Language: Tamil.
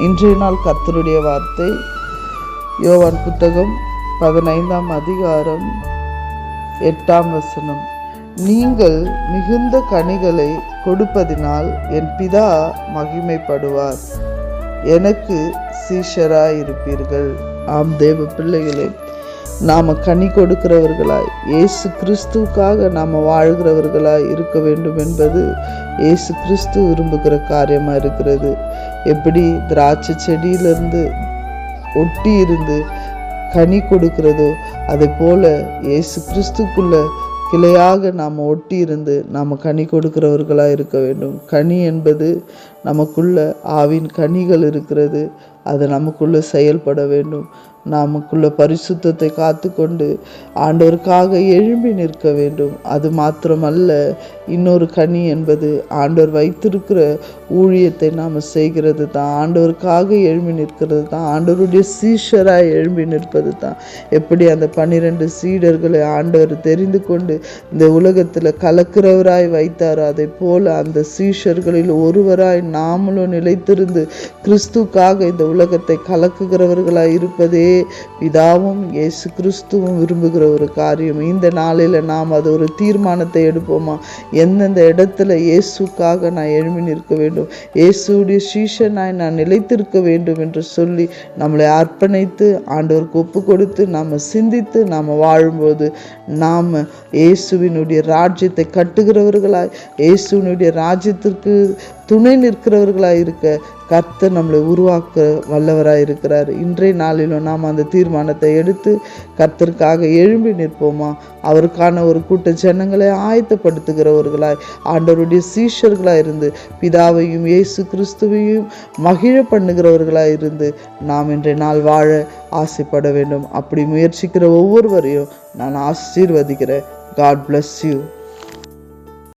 இன்றைய நாள் கர்த்தருடைய வார்த்தை யோவான் புத்தகம் 15ஆம் அதிகாரம் 8ஆம் வசனம். நீங்கள் மிகுந்த கனிகளை கொடுப்பதினால் என் பிதா மகிமைப்படுவார், எனக்கு சீஷராய் இருப்பீர்கள். ஆம் தேவ பிள்ளைகளே, நாம கனி கொடுக்கிறவர்களாய் இயேசு கிறிஸ்துவுக்காக நாம வாழ்கிறவர்களாய் இருக்க வேண்டும் என்பது இயேசு கிறிஸ்து விரும்புகிற காரியமா இருக்கிறது. எப்படி திராட்சை செடியிலிருந்து ஒட்டி இருந்து கனி கொடுக்கிறதோ அதே போல இயேசு கிறிஸ்துக்குள்ள கிளையாக நாம் ஒட்டி இருந்து நாம் கனி கொடுக்கிறவர்களாக இருக்க வேண்டும். கனி என்பது நமக்குள்ள ஆவின் கனிகள் இருக்கிறது, அது நமக்குள்ள செயல்பட வேண்டும். நமக்குள்ள பரிசுத்தத்தை காத்து கொண்டு ஆண்டவருக்காக எழும்பி நிற்க வேண்டும். அது மாத்திரமல்ல, இன்னொரு கனி என்பது ஆண்டவர் வைத்திருக்கிற ஊழியத்தை நாம் செய்கிறது தான், ஆண்டவருக்காக எழும்பி நிற்கிறது தான், ஆண்டவருடைய சீஷராய் எழும்பி நிற்பது தான். எப்படி அந்த 12 சீடர்களை ஆண்டவர் தெரிந்து கொண்டு இந்த உலகத்தில் கலக்கிறவராய் வைத்தாரோ அதே போல அந்த சீஷர்களில் ஒருவராய் நாமளும் நிலைத்திருந்து கிறிஸ்துக்காக இந்த உலகத்தை கலக்குகிறவர்களாய் இருப்பதே பிதாவும் இயேசு கிறிஸ்துவும் விரும்புகிற ஒரு காரியம். இந்த நாளில் நாம் அது ஒரு தீர்மானத்தை எடுப்போமா? எந்தெந்த இடத்துல இயேசுக்காக நான் எழும்பி நிற்க வேண்டும், இயேசுடைய சீஷனாய் நான் நிலைத்திருக்க வேண்டும் என்று சொல்லி நம்மளை அர்ப்பணித்து ஆண்டவருக்கு ஒப்பு கொடுத்து நாம் சிந்தித்து நாம் வாழும்போது நாம் இயேசுவினுடைய ராஜ்யத்தை கட்டுகிறவர்களாய் இயேசுவினுடைய ராஜ்யத்திற்கு துணை நிற்கிறவர்களாய் இருக்க கர்த்தர் நம்மளை உருவாக்க வல்லவராய் இருக்கிறார். இன்றைய நாளிலும் நாம் அந்த தீர்மானத்தை எடுத்து கர்த்தருக்காக எழும்பி நிற்போமா? அவருக்கான ஒரு கூட்ட ஜனங்களை ஆயத்தப்படுத்துகிறவர்களாய் ஆண்டவருடைய சீஷர்களாய் இருந்து பிதாவையும் இயேசு கிறிஸ்துவையும் மகிழ பண்ணுகிறவர்களாய் இருந்து நாம் இன்றைய நாள் வாழ ஆசைப்பட வேண்டும். அப்படி முயற்சிக்கிற ஒவ்வொருவரையும் நான் ஆசீர்வதிக்கிறேன். God bless you.